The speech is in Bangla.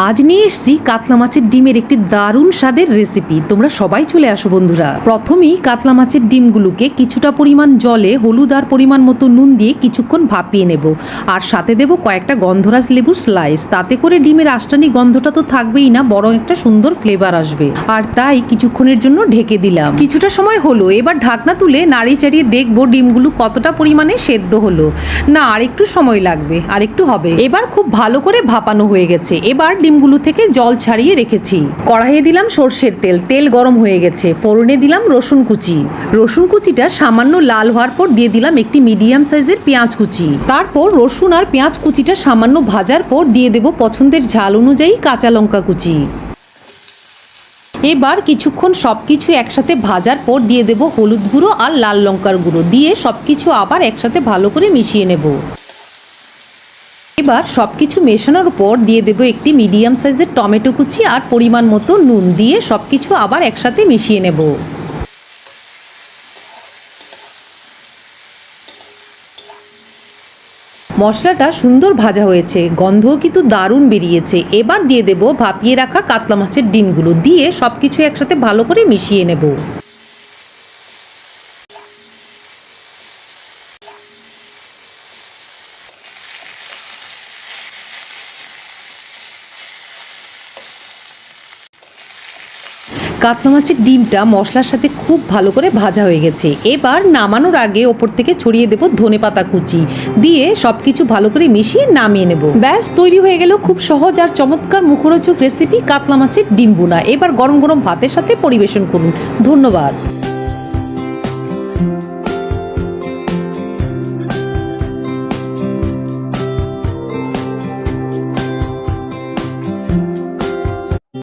আজ নিয়ে এসেছি কাতলা মাছের ডিমের একটি দারুণ স্বাদের রেসিপি। তোমরা সবাই চলে আসো বন্ধুরা। প্রথমেই কাতলা মাছের ডিমগুলোকে কিছুটা পরিমাণ জলে হলুদ আর পরিমাণ মতো নুন দিয়ে কিছুক্ষণ ভাপিয়ে নেব। আর সাথে দেব কয়েকটা গন্ধরাজ লেবুর স্লাইস। তাতে করে ডিমের আষ্টানি গন্ধটা তো থাকবেই না, বরং একটা সুন্দর ফ্লেভার আসবে। আর তাই কিছুক্ষণের জন্য ঢেকে দিলাম। কিছুটা সময় হলো, এবার ঢাকনা তুলে নাড়িয়ে চাড়িয়ে দেখবো ডিমগুলো কতটা পরিমাণে সেদ্ধ হলো। না, আর একটু সময় লাগবে, আর একটু হবে। এবার খুব ভালো করে ভাপানো হয়ে গেছে। এবার ডিমগুলো থেকে জল ছাড়িয়ে রেখেছি। কড়াইয়ে দিলাম সর্ষের তেল, তেল গরম হয়ে গেছে। ফোড়নে দিলাম রসুন কুচি। রসুন কুচিটা সামান্য লাল হওয়ার পর দিয়ে দিলাম একটি মিডিয়াম সাইজের পেঁয়াজ কুচি। তারপর রসুন আর পেঁয়াজ কুচিটা সামান্য ভাজার পর দিয়ে দেব পছন্দের ঝাল অনুযায়ী কাঁচা লঙ্কা কুচি। এবার কিছুক্ষণ সবকিছু একসাথে ভাজার পর দিয়ে দেব হলুদ গুঁড়ো আর লাল লঙ্কার গুঁড়ো, দিয়ে সবকিছু আবার একসাথে ভালো করে মিশিয়ে নেব। এবার সবকিছু মেশানোর পর দিয়ে দেব একটি মিডিয়াম সাইজের টমেটো কুচি আর পরিমাণ মতো নুন, দিয়ে সবকিছু আবার একসাথে মিশিয়ে নেব। মশলাটা সুন্দর ভাজা হয়েছে, গন্ধও কিন্তু দারুণ বেরিয়েছে। এবার দিয়ে দেব ভাপিয়ে রাখা কাতলা মাছের ডিমগুলো, দিয়ে সবকিছু একসাথে ভালো করে মিশিয়ে নেব। কাতলা মাছের ডিমটা মশলার সাথে খুব ভালো করে ভাজা হয়ে গেছে। এবার নামানোর আগে ওপর থেকে ছড়িয়ে দেব ধনেপাতা কুচি, দিয়ে সবকিছু ভালো করে মিশিয়ে নামিয়ে নেব। ব্যাস, তৈরি হয়ে গেল খুব সহজ আর চমৎকার মুখরোচক রেসিপি কাতলা মাছের ডিম বোনা। এবার গরম গরম ভাতের সাথে পরিবেশন করুন। ধন্যবাদ।